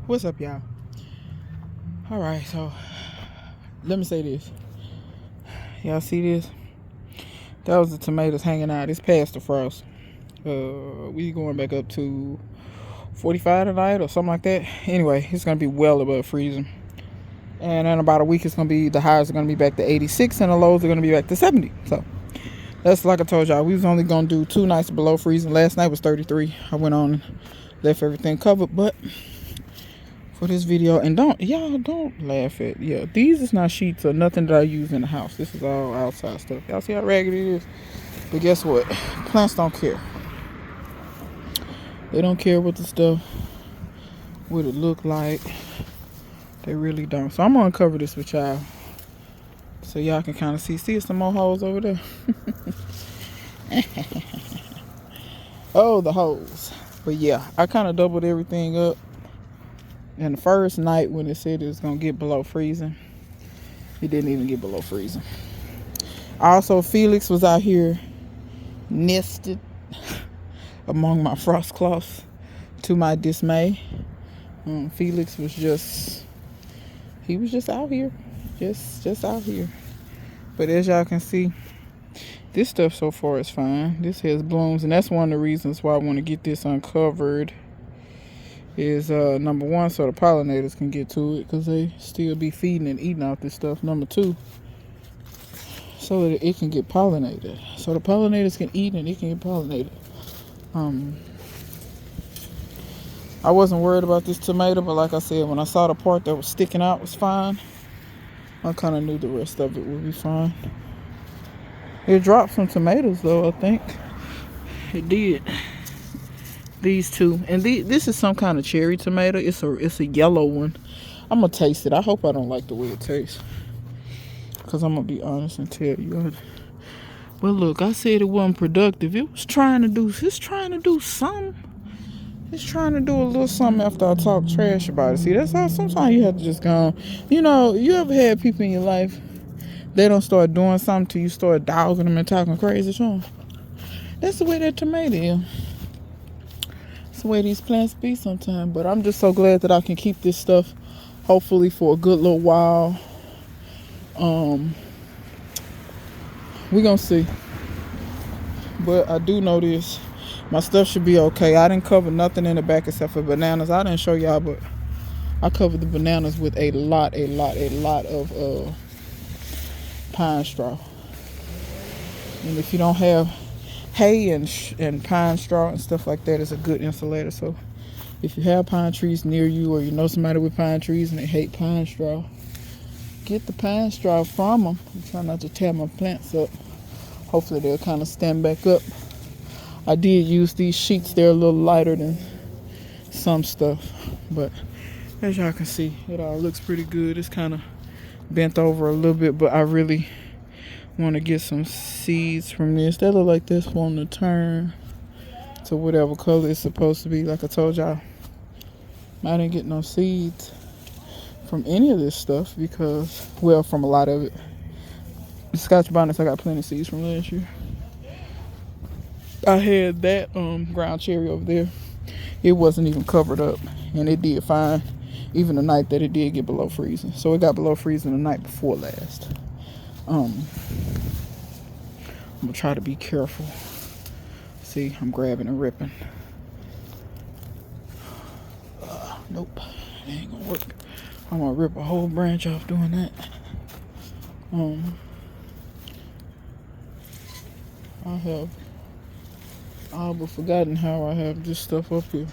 What's up, y'all? All right, so let me say this. Y'all see this? That was the tomatoes hanging out. It's past the frost. We going back up to 45 tonight or something like that. Anyway, it's gonna be well above freezing. And in about a week, it's gonna be the highs are gonna be back to 86, and the lows are gonna be back to 70. So that's like I told y'all. We was only gonna do 2 nights below freezing. Last night was 33. I went on and left everything covered, but for this video, and don't laugh at, these is not sheets or nothing that I use in the house. This is all outside stuff. Y'all see how raggedy it is? But guess what? Plants don't care. They don't care what the stuff, what it look like. They really don't. So I'm gonna cover this with y'all so y'all can kind of see some more holes over there. Oh, the holes. But yeah, I kind of doubled everything up. And the first night when it said it was gonna get below freezing, it didn't even get below freezing. Also, Felix was out here nested among my frost cloths, to my dismay. Felix was just out here, just out here. But as y'all can see, this stuff so far is fine. This has blooms, and that's one of the reasons why I want to get this uncovered. Is number one, so the pollinators can get to it, because they still be feeding and eating off this stuff. Number two, so that it can get pollinated, so the pollinators can eat and it can get pollinated. I wasn't worried about this tomato, but like I said, when I saw the part that was sticking out was fine, I kind of knew the rest of it would be fine. It dropped some tomatoes though, I think it did. These two, and this is some kind of cherry tomato. It's a yellow one. I'm gonna taste it. I hope I don't like the way it tastes, because I'm gonna be honest and tell you. Well, look, I said it wasn't productive. It's trying to do something. It's trying to do a little something after I talk trash about it. See, that's how sometimes you have to just go. You know, you ever had people in your life, they don't start doing something till you start dogging them and talking crazy to them? That's the way that tomato is. The way these plants be sometimes. But I'm just so glad that I can keep this stuff hopefully for a good little while. We gonna see, but I do know this, my stuff should be okay. I didn't cover nothing in the back except for bananas. I didn't show y'all, but I covered the bananas with a lot of pine straw. And if you don't have hay and pine straw and stuff like that, is a good insulator. So if you have pine trees near you, or you know somebody with pine trees and they hate pine straw, get the pine straw from them. I'm trying not to tear my plants up. Hopefully they'll kind of stand back up. I did use these sheets. They're a little lighter than some stuff, but as y'all can see, it all looks pretty good. It's kind of bent over a little bit, but I really want to get some seeds from this. They look like this one to turn to whatever color it's supposed to be. Like I told y'all, I didn't get no seeds from any of this stuff because, well, from a lot of it. The Scotch bonnets, I got plenty of seeds from last year. I had that ground cherry over there. It wasn't even covered up, and it did fine, even the night that it did get below freezing. So it got below freezing the night before last. I'm gonna try to be careful. See, I'm grabbing and ripping. Nope, it ain't gonna work. I'm gonna rip a whole branch off doing that. I have all but forgotten how I have this stuff up here.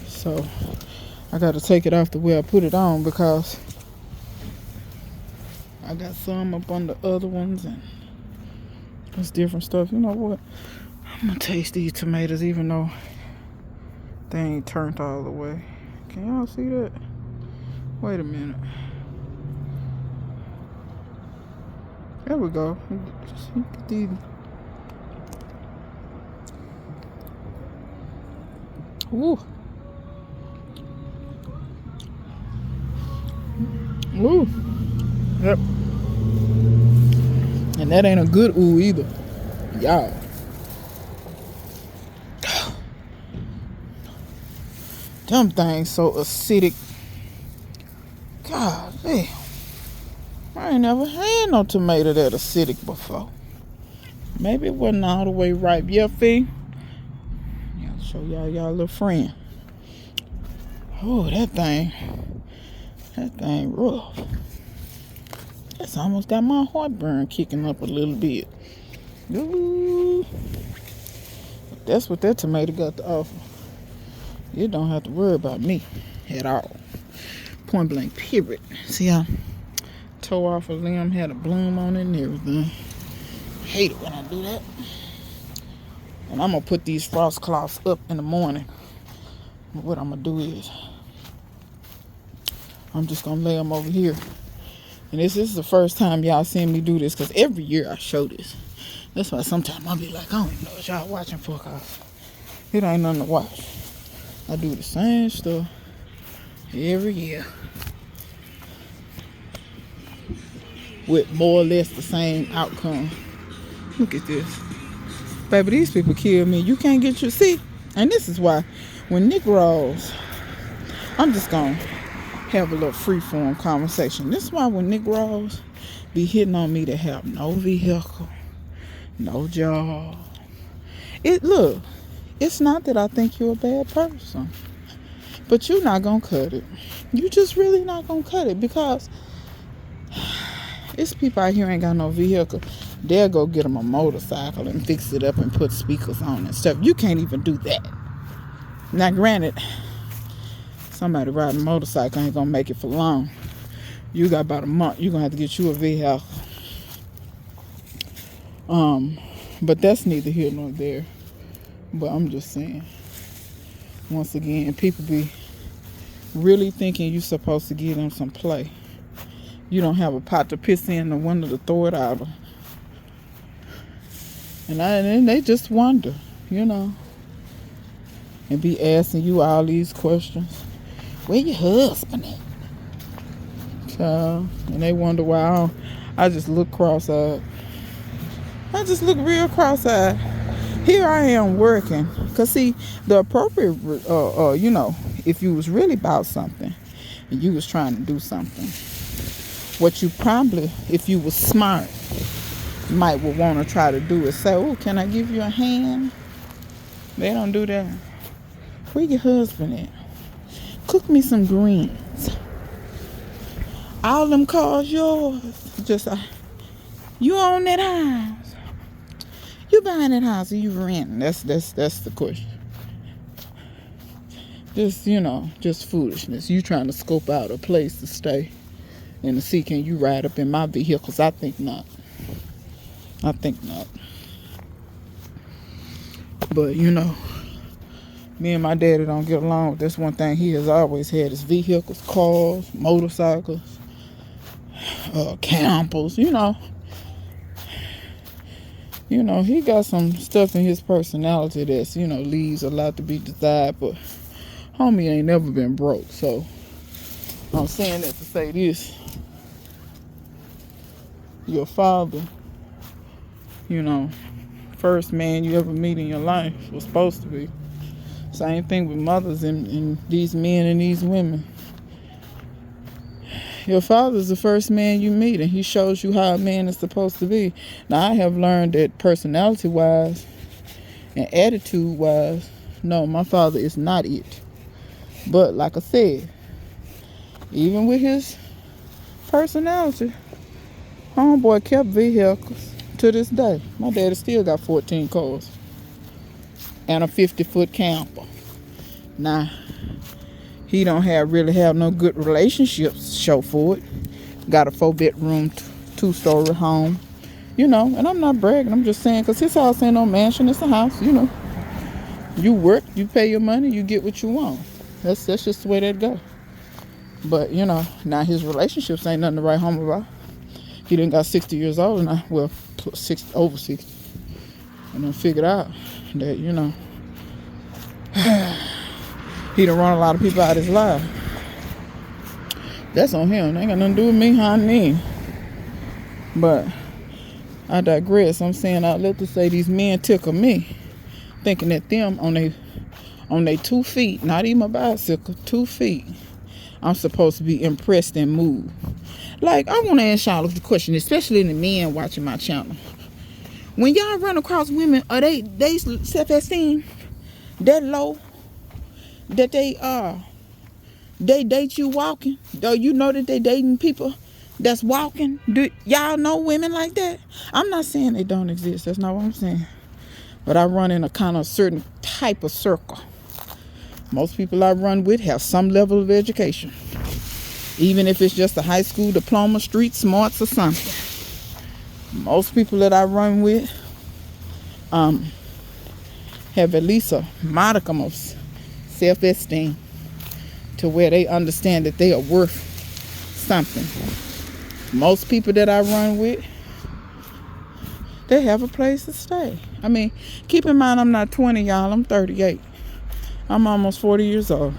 So I got to take it off the way I put it on, because I got some up on the other ones and it's different stuff. You know what? I'm gonna taste these tomatoes even though they ain't turned all the way. Can y'all see that? Wait a minute. There we go. Just get these. Ooh. Ooh. Yep. And that ain't a good ooh either. Y'all. Them things so acidic. God damn. I ain't never had no tomato that acidic before. Maybe it wasn't all the way ripe. Yeah, Fee? I'll show y'all little friend. Oh, that thing rough. That's almost got my heartburn kicking up a little bit. Ooh. That's what that tomato got to offer. You don't have to worry about me at all. Point blank, period. See how tore off a limb, had a bloom on it and everything. Hate it when I do that. And I'm gonna put these frost cloths up in the morning. What I'm gonna do is I'm just gonna lay them over here. And this is the first time y'all seen me do this, because every year I show this. That's why sometimes I'll be like, I don't even know what y'all watching for, cause it ain't nothing to watch. I do the same stuff every year with more or less the same outcome. Look at this. Baby, these people kill me. You can't get your... See? And this is why when Nick Rawls... I'm just gonna have a little free-form conversation. This is why when Nick Rawls be hitting on me to have no vehicle, no job. Look, it's not that I think you're a bad person, but you're not gonna cut it. You just really not gonna cut it, because it's people out here ain't got no vehicle. They'll go get them a motorcycle and fix it up and put speakers on and stuff. You can't even do that. Now, granted, somebody riding a motorcycle ain't gonna make it for long. You got about a month. You're gonna have to get you a vehicle. But that's neither here nor there. But I'm just saying, once again, people be really thinking you're supposed to give them some play. You don't have a pot to piss in, the window to throw it out of. And they just wonder, you know, and be asking you all these questions. Where your husband at? Child. And they wonder why I just look cross-eyed. I just look real cross-eyed. Here I am working. Because, see, the appropriate, you know, if you was really about something and you was trying to do something, what you probably, if you was smart, might would want to try to do is say, oh, can I give you a hand? They don't do that. Where your husband at? Cook me some greens. All them cars yours. Just, you own that house. You buying that house or you renting? That's the question. Just, you know, just foolishness. You trying to scope out a place to stay and to see, can you ride up in my vehicles? I think not. I think not. But, you know, me and my daddy don't get along. That's one thing he has always had, is vehicles, cars, motorcycles, campers, you know. You know, he got some stuff in his personality that's, you know, leaves a lot to be desired, but homie ain't never been broke. So I'm saying that to say this. Your father, you know, first man you ever meet in your life was supposed to be. Same thing with mothers and these men and these women. Your father's the first man you meet, and he shows you how a man is supposed to be. Now, I have learned that personality-wise and attitude-wise, no, my father is not it. But like I said, even with his personality, homeboy kept vehicles to this day. My daddy still got 14 cars and a 50-foot camper. Now, he don't really have no good relationships show for it. Got a 4-bedroom, 2-story home. You know, and I'm not bragging. I'm just saying, because his house ain't no mansion. It's a house, you know. You work, you pay your money, you get what you want. That's just the way that go. But, you know, now his relationships ain't nothing to write home about. He done got 60 years old now. Well, over 60. And then figured out that, you know, he done run a lot of people out of his life. That's on him. Ain't got nothing to do with me, honey. But I digress. I'm saying I love to say these men tickle me, thinking that them on they 2 feet, not even a bicycle, 2 feet, I'm supposed to be impressed and moved. Like, I want to ask y'all the question, especially the men watching my channel. When y'all run across women, are they self-esteem that low that they date you walking? Though you know that they dating people that's walking? Do y'all know women like that? I'm not saying they don't exist. That's not what I'm saying. But I run in a kind of certain type of circle. Most people I run with have some level of education. Even if it's just a high school diploma, street smarts or something. Most people that I run with have at least a modicum of self-esteem to where they understand that they are worth something. Most people that I run with, they have a place to stay. I mean, keep in mind I'm not 20, y'all. I'm 38. I'm almost 40 years old.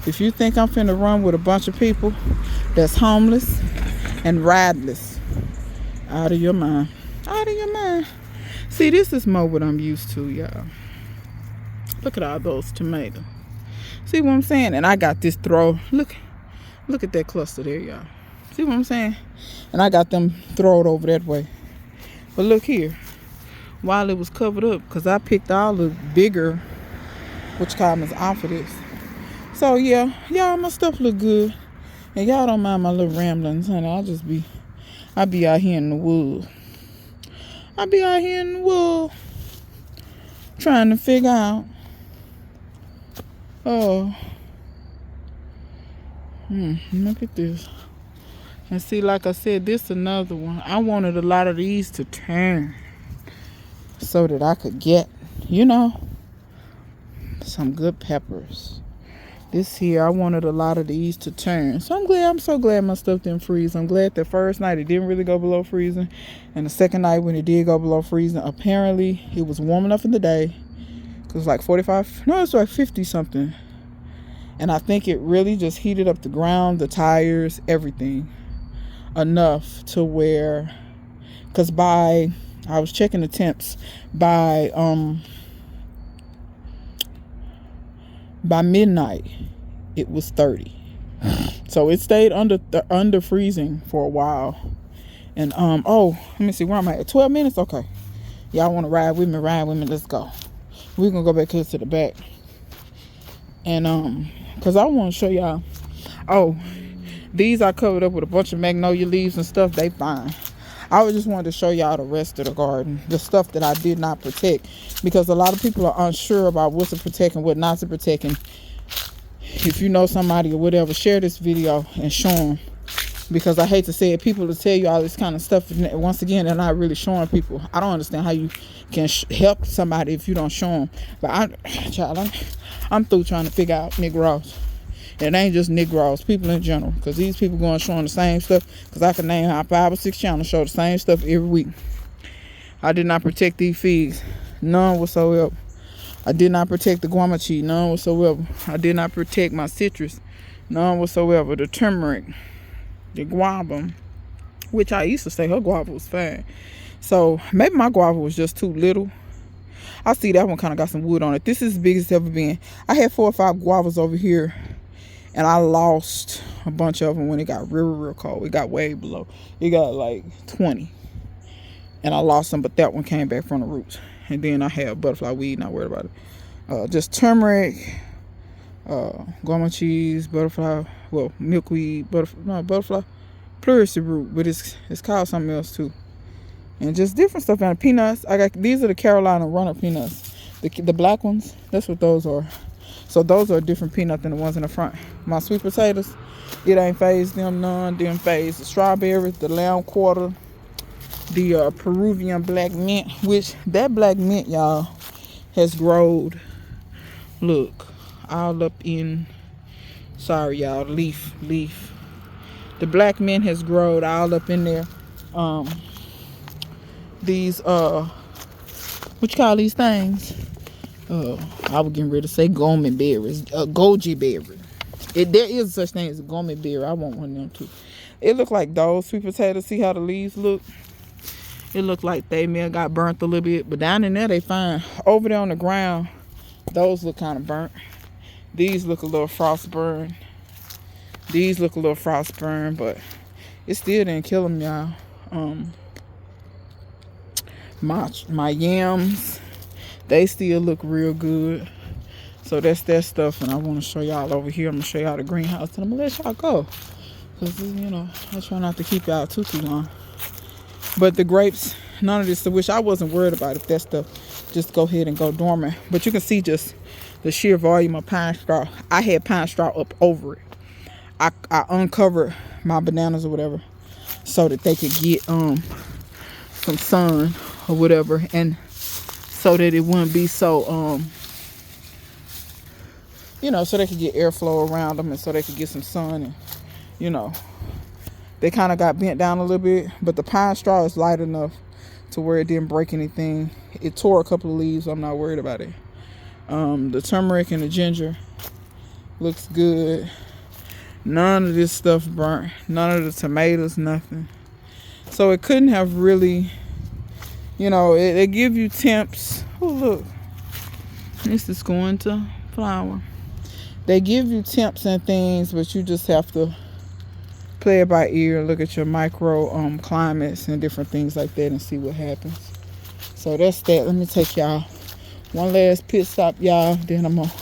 If you think I'm finna run with a bunch of people that's homeless and rideless, out of your mind. Out of your mind. See, this is more what I'm used to, y'all. Look at all those tomatoes. See what I'm saying? And I got this throw. Look at that cluster there, y'all. See what I'm saying? And I got them throwed over that way. But look here. While it was covered up, because I picked all the bigger, which columns off of this. So yeah, y'all, my stuff look good. And y'all don't mind my little ramblings, honey. I be out here in the woods. I be out here in the woods trying to figure out. Oh. Look at this. And see, like I said, this is another one. I wanted a lot of these to turn so that I could get, some good peppers. This here, I wanted a lot of these to turn. So I'm so glad my stuff didn't freeze. I'm glad the first night it didn't really go below freezing. And the second night when it did go below freezing, apparently it was warm enough in the day. It was like 45, no, it's like 50 something. And I think it really just heated up the ground, the tires, everything. Enough to where, because I was checking the temps by midnight, it was 30. So it stayed under freezing for a while. And let me see, where am I at? 12 minutes? Okay. Y'all want to ride with me? Let's go. We're gonna go back here to the back. And because I want to show y'all. Oh, these I covered up with a bunch of magnolia leaves and stuff. They fine. I just wanted to show y'all the rest of the garden, the stuff that I did not protect, because a lot of people are unsure about what to protect and what not to protect. And if you know somebody or whatever, share this video and show them, because I hate to say it, people will tell you all this kind of stuff, and once again, they're not really showing people. I don't understand how you can help somebody if you don't show them. But I'm through trying to figure out Negroes. It ain't just Negroes, people in general, because these people going showing the same stuff, because I can name how 5 or 6 channels show the same stuff every week. I did not protect these figs, none whatsoever. I did not protect the guamachi, none whatsoever. I did not protect my citrus, none whatsoever. The turmeric, the guava, which I used to say her guava was fine. So maybe my guava was just too little. I see that one kind of got some wood on it. This is the biggest it's ever been. I had 4 or 5 guavas over here, and I lost a bunch of them when it got real cold. It got way below. It got like 20. And I lost them, but that one came back from the roots. And then I have butterfly weed, not worried about it. Just turmeric, guava cheese, butterfly, well, milkweed, butterfly, pleurisy root, but it's called something else too. And just different stuff. And peanuts, these are the Carolina Runner peanuts. The black ones, that's what those are. So those are a different peanut than the ones in the front. My sweet potatoes, it ain't phased them none. Didn't phase the strawberries, the lamb quarter, the Peruvian black mint, which that black mint, y'all, has growed. Look, all up in, sorry y'all, leaf. The black mint has growed all up in there. These, what you call these things? I was getting ready to say gummy berries, goji berry. There is such thing as a gummy berry. I want one of them too. It look like those sweet potatoes. See how the leaves look? It looked like they may have got burnt a little bit, but down in there they fine. Over there on the ground, those look kind of burnt. These look a little frost burn. These look a little frost burn, but it still didn't kill them, y'all. My yams, they still look real good. So that's that stuff, and I want to show y'all over here. I'm gonna show y'all the greenhouse, and I'm gonna let y'all go, cause you know I try not to keep y'all too long. But the grapes, none of this, which I wasn't worried about if that stuff just go ahead and go dormant. But you can see just the sheer volume of pine straw. I had pine straw up over it. I uncovered my bananas or whatever so that they could get some sun or whatever, and so that it wouldn't be so you know, so they could get airflow around them, and so they could get some sun. And you know, they kind of got bent down a little bit, but the pine straw is light enough to where it didn't break anything. It tore a couple of leaves, so I'm not worried about it. The turmeric and the ginger looks good. None of this stuff burnt. None of the tomatoes, nothing. So it couldn't have really, you know, it give you temps. Oh, look. This is going to flower. They give you temps and things, but you just have to play it by ear, look at your micro climates and different things like that, and see what happens. So that's that. Let me take y'all one last pit stop, y'all. Then I'm gonna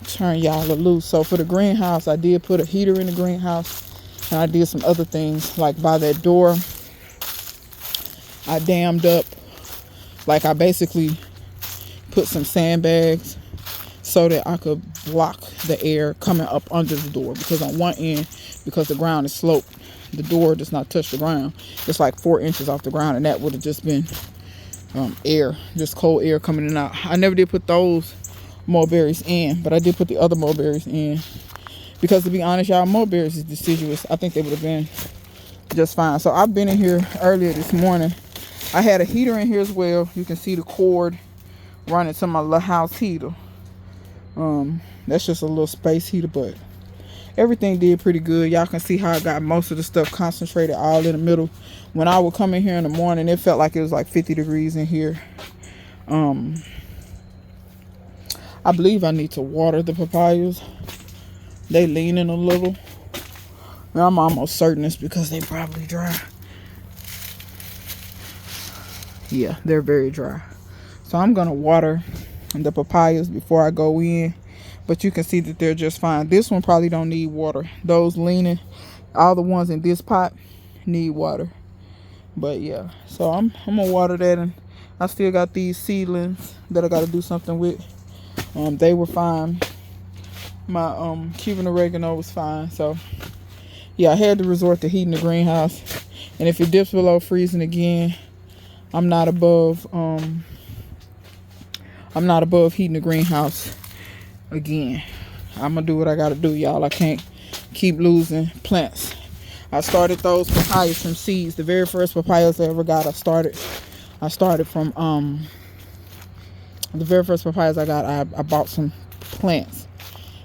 turn y'all loose. So for the greenhouse, I did put a heater in the greenhouse, and I did some other things, like by that door I dammed up, like I basically put some sandbags so that I could block the air coming up under the door, because on one end, because the ground is sloped, the door does not touch the ground. It's like 4 inches off the ground, and that would have just been air, just cold air coming in and out. I never did put those mulberries in, but I did put the other mulberries in, because to be honest, y'all, mulberries is deciduous. I think they would have been just fine. So I've been in here earlier this morning. I had a heater in here as well. You can see the cord running to my little house heater. That's just a little space heater, but everything did pretty good. Y'all can see how I got most of the stuff concentrated all in the middle. When I would come in here in the morning, it felt like it was like 50 degrees in here. I believe I need to water the papayas. They leaning a little. Now, I'm almost certain it's because they probably dry. Yeah, they're very dry. So I'm gonna water the papayas before I go in, but you can see that they're just fine. This one probably don't need water. Those leaning, all the ones in this pot need water. But yeah, so I'm gonna water that, and I still got these seedlings that I got to do something with. They were fine. My Cuban oregano was fine. So yeah, I had to resort to heating the greenhouse, and if it dips below freezing again, I'm not above heating the greenhouse again. I'm gonna do what I gotta do, y'all. I can't keep losing plants. I started those papayas from seeds. The very first papayas I ever got, I started from the very first papayas I got, I bought some plants,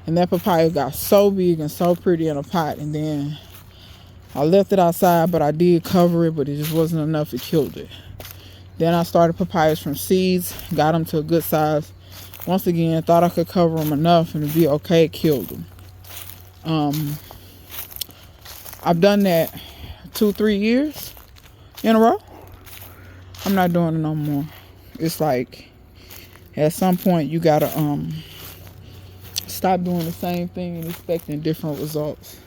and that papaya got so big and so pretty in a pot, and then I left it outside, but I did cover it, but it just wasn't enough. It killed it. Then I started papayas from seeds, got them to a good size. Once again, thought I could cover them enough and it'd be okay. It killed them. I've done that 2-3 years in a row. I'm not doing it no more. It's like at some point you gotta stop doing the same thing and expecting different results.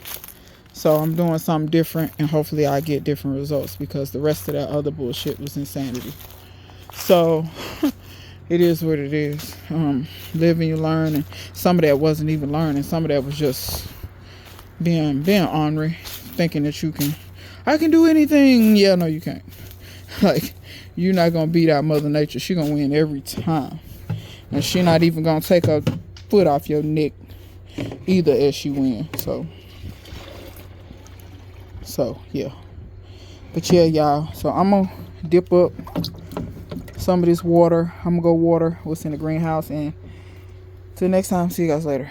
So I'm doing something different, and hopefully I get different results, because the rest of that other bullshit was insanity. So it is what it is. Live and you learn, and some of that wasn't even learning. Some of that was just being ornery, thinking that I can do anything. Yeah, no, you can't. Like, you're not gonna beat out Mother Nature. She gonna win every time, and she not even gonna take her foot off your neck either as she wins. So yeah, but yeah, y'all, so I'm gonna dip up some of this water. I'm gonna go water what's in the greenhouse, and till next time, see you guys later.